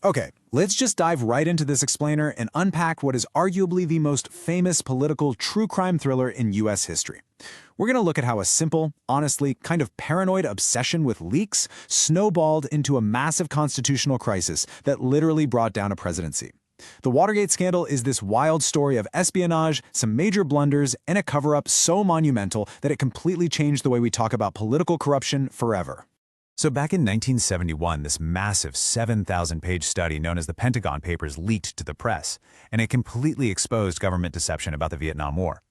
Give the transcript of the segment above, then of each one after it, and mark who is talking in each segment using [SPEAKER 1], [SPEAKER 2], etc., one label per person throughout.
[SPEAKER 1] Okay, let's just dive right into this explainer and unpack what is arguably the most famous political true crime thriller in US history. We're going to look at how a simple, honestly, kind of paranoid obsession with leaks snowballed into a massive constitutional crisis that literally brought down a presidency. The Watergate Scandal is this wild story of espionage, some major blunders, and a cover-up so monumental that it completely changed the way we talk about political corruption forever. So back in 1971, this massive 7,000-page study known as the Pentagon Papers leaked to the press, and it completely exposed government deception about the Vietnam War.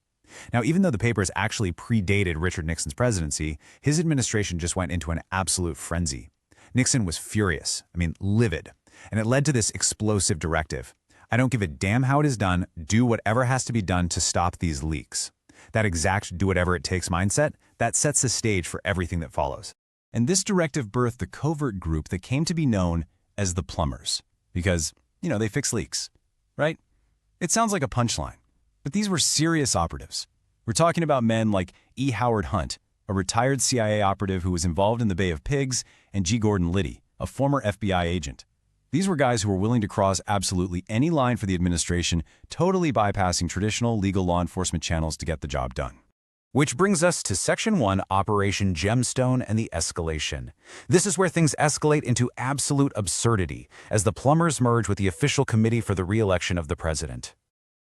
[SPEAKER 1] Now, even though the papers actually predated Richard Nixon's presidency, his administration just went into an absolute frenzy. Nixon was furious, livid, and it led to this explosive directive. I don't give a damn how it is done, do whatever has to be done to stop these leaks. That exact do-whatever-it-takes mindset, that sets the stage for everything that follows. And this directive birthed the covert group that came to be known as the Plumbers. Because, they fix leaks, right? It sounds like a punchline, but these were serious operatives. We're talking about men like E. Howard Hunt, a retired CIA operative who was involved in the Bay of Pigs, and G. Gordon Liddy, a former FBI agent. These were guys who were willing to cross absolutely any line for the administration, totally bypassing traditional legal law enforcement channels to get the job done. Which brings us to Section 1, Operation Gemstone and the Escalation. This is where things escalate into absolute absurdity, as the Plumbers merge with the official committee for the re-election of the president.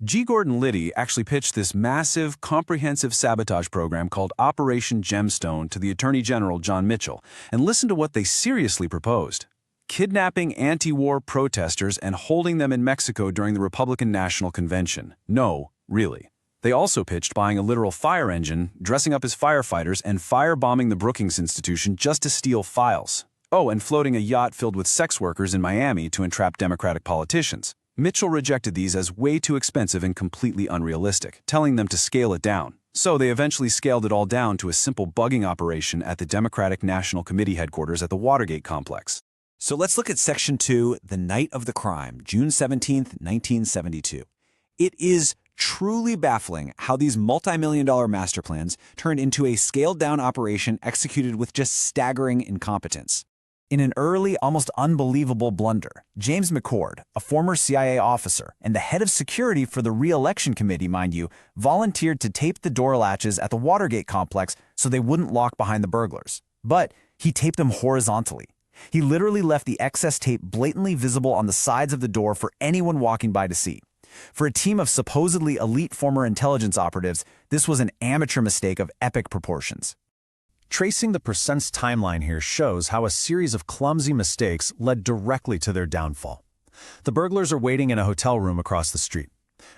[SPEAKER 2] G. Gordon Liddy actually pitched this massive, comprehensive sabotage program called Operation Gemstone to the Attorney General John Mitchell, and listen to what they seriously proposed. Kidnapping anti-war protesters and holding them in Mexico during the Republican National Convention. No, really. They also pitched buying a literal fire engine, dressing up as firefighters, and firebombing the Brookings Institution just to steal files. Oh, and floating a yacht filled with sex workers in Miami to entrap Democratic politicians. Mitchell rejected these as way too expensive and completely unrealistic, telling them to scale it down. So they eventually scaled it all down to a simple bugging operation at the Democratic National Committee headquarters at the Watergate complex.
[SPEAKER 3] So let's look at Section 2, the night of the crime, June 17, 1972. It is truly baffling how these multi-million-dollar master plans turned into a scaled-down operation executed with just staggering incompetence. In an early, almost unbelievable blunder, James McCord, a former CIA officer and the head of security for the re-election committee, mind you, volunteered to tape the door latches at the Watergate complex so they wouldn't lock behind the burglars. But he taped them horizontally. He literally left the excess tape blatantly visible on the sides of the door for anyone walking by to see. For a team of supposedly elite former intelligence operatives, this was an amateur mistake of epic proportions.
[SPEAKER 1] Tracing the precise timeline here shows how a series of clumsy mistakes led directly to their downfall. The burglars are waiting in a hotel room across the street.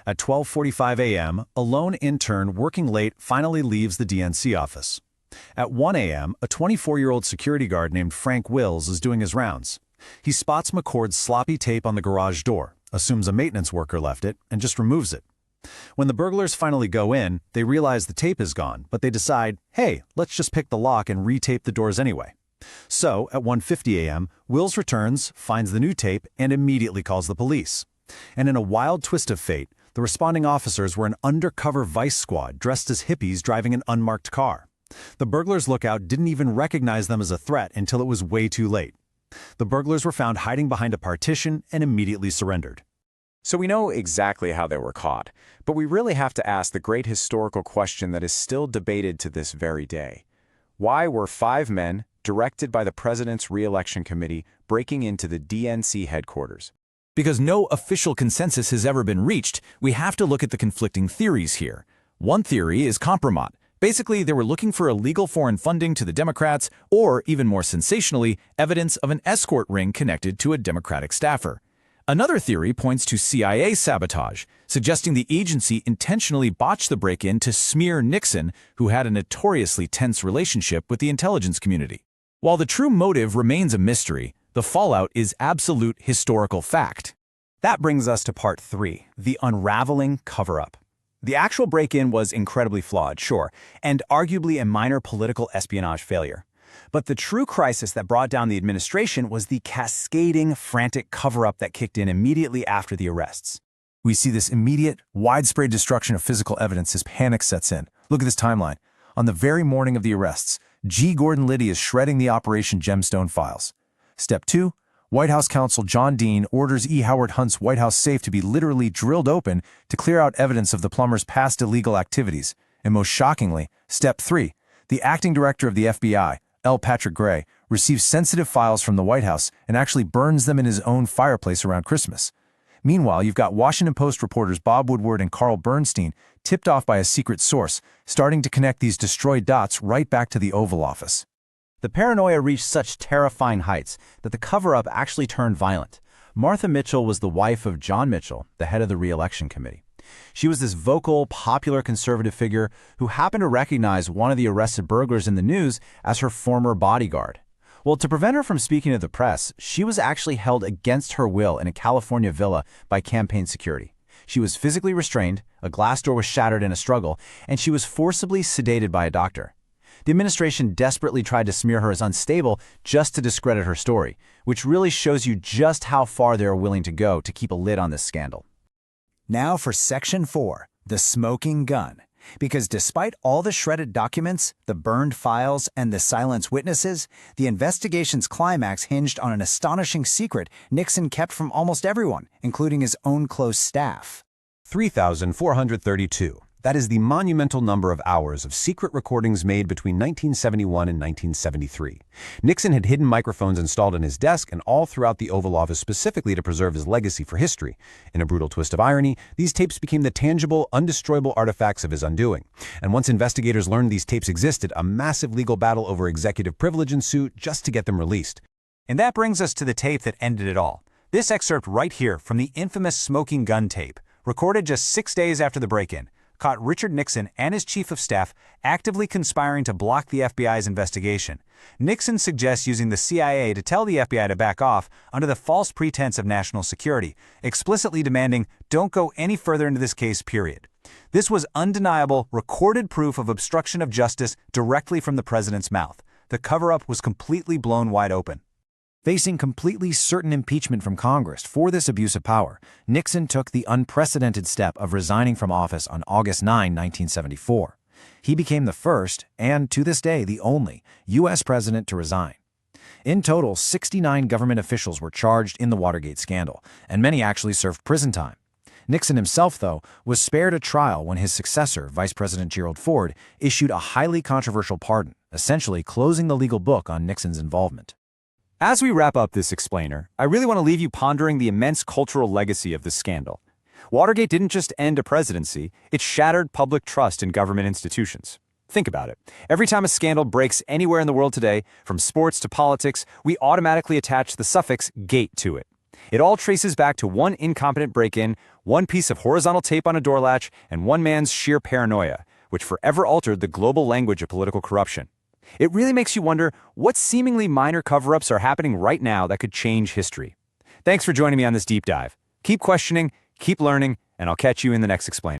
[SPEAKER 1] At 12:45 a.m., a lone intern working late finally leaves the DNC office. At 1 a.m., a 24-year-old security guard named Frank Wills is doing his rounds. He spots McCord's sloppy tape on the garage door, assumes a maintenance worker left it, and just removes it. When the burglars finally go in, they realize the tape is gone, but they decide, hey, let's just pick the lock and retape the doors anyway. So, at 1:50 a.m., Wills returns, finds the new tape, and immediately calls the police. And in a wild twist of fate, the responding officers were an undercover vice squad dressed as hippies driving an unmarked car. The burglars' lookout didn't even recognize them as a threat until it was way too late. The burglars were found hiding behind a partition and immediately surrendered.
[SPEAKER 4] So we know exactly how they were caught, but we really have to ask the great historical question that is still debated to this very day. Why were 5 men, directed by the President's re-election committee, breaking into the DNC headquarters?
[SPEAKER 1] Because no official consensus has ever been reached, we have to look at the conflicting theories here. One theory is compromat. Basically, they were looking for illegal foreign funding to the Democrats, or, even more sensationally, evidence of an escort ring connected to a Democratic staffer. Another theory points to CIA sabotage, suggesting the agency intentionally botched the break-in to smear Nixon, who had a notoriously tense relationship with the intelligence community. While the true motive remains a mystery, the fallout is absolute historical fact.
[SPEAKER 3] That brings us to part 3, the unraveling cover-up. The actual break-in was incredibly flawed, sure, and arguably a minor political espionage failure. But the true crisis that brought down the administration was the cascading, frantic cover-up that kicked in immediately after the arrests.
[SPEAKER 1] We see this immediate, widespread destruction of physical evidence as panic sets in. Look at this timeline. On the very morning of the arrests, G. Gordon Liddy is shredding the Operation Gemstone files. Step 2, White House counsel John Dean orders E. Howard Hunt's White House safe to be literally drilled open to clear out evidence of the plumber's past illegal activities. And most shockingly, Step 3, the acting director of the FBI, L. Patrick Gray, receives sensitive files from the White House and actually burns them in his own fireplace around Christmas. Meanwhile, you've got Washington Post reporters Bob Woodward and Carl Bernstein, tipped off by a secret source, starting to connect these destroyed dots right back to the Oval Office.
[SPEAKER 3] The paranoia reached such terrifying heights that the cover-up actually turned violent. Martha Mitchell was the wife of John Mitchell, the head of the Re-election Committee. She was this vocal, popular conservative figure who happened to recognize one of the arrested burglars in the news as her former bodyguard. Well, to prevent her from speaking to the press, she was actually held against her will in a California villa by campaign security. She was physically restrained, a glass door was shattered in a struggle, and she was forcibly sedated by a doctor. The administration desperately tried to smear her as unstable just to discredit her story, which really shows you just how far they are willing to go to keep a lid on this scandal.
[SPEAKER 1] Now for Section 4, the smoking gun. Because despite all the shredded documents, the burned files, and the silenced witnesses, the investigation's climax hinged on an astonishing secret Nixon kept from almost everyone, including his own close staff.
[SPEAKER 2] 3,432. That is the monumental number of hours of secret recordings made between 1971 and 1973. Nixon had hidden microphones installed in his desk and all throughout the Oval Office specifically to preserve his legacy for history. In a brutal twist of irony, these tapes became the tangible, undestroyable artifacts of his undoing. And once investigators learned these tapes existed, a massive legal battle over executive privilege ensued just to get them released.
[SPEAKER 1] And that brings us to the tape that ended it all. This excerpt right here from the infamous smoking gun tape, recorded just 6 days after the break-in, caught Richard Nixon and his chief of staff actively conspiring to block the FBI's investigation. Nixon suggests using the CIA to tell the FBI to back off under the false pretense of national security, explicitly demanding, "Don't go any further into this case, period." This was undeniable, recorded proof of obstruction of justice directly from the president's mouth. The cover-up was completely blown wide open. Facing completely certain impeachment from Congress for this abuse of power, Nixon took the unprecedented step of resigning from office on August 9, 1974. He became the first, and to this day the only, U.S. president to resign. In total, 69 government officials were charged in the Watergate scandal, and many actually served prison time. Nixon himself, though, was spared a trial when his successor, Vice President Gerald Ford, issued a highly controversial pardon, essentially closing the legal book on Nixon's involvement.
[SPEAKER 3] As we wrap up this explainer, I really want to leave you pondering the immense cultural legacy of this scandal. Watergate didn't just end a presidency, it shattered public trust in government institutions. Think about it. Every time a scandal breaks anywhere in the world today, from sports to politics, we automatically attach the suffix "gate" to it. It all traces back to one incompetent break-in, one piece of horizontal tape on a door latch, and one man's sheer paranoia, which forever altered the global language of political corruption. It really makes you wonder what seemingly minor cover-ups are happening right now that could change history. Thanks for joining me on this deep dive. Keep questioning, keep learning, and I'll catch you in the next explainer.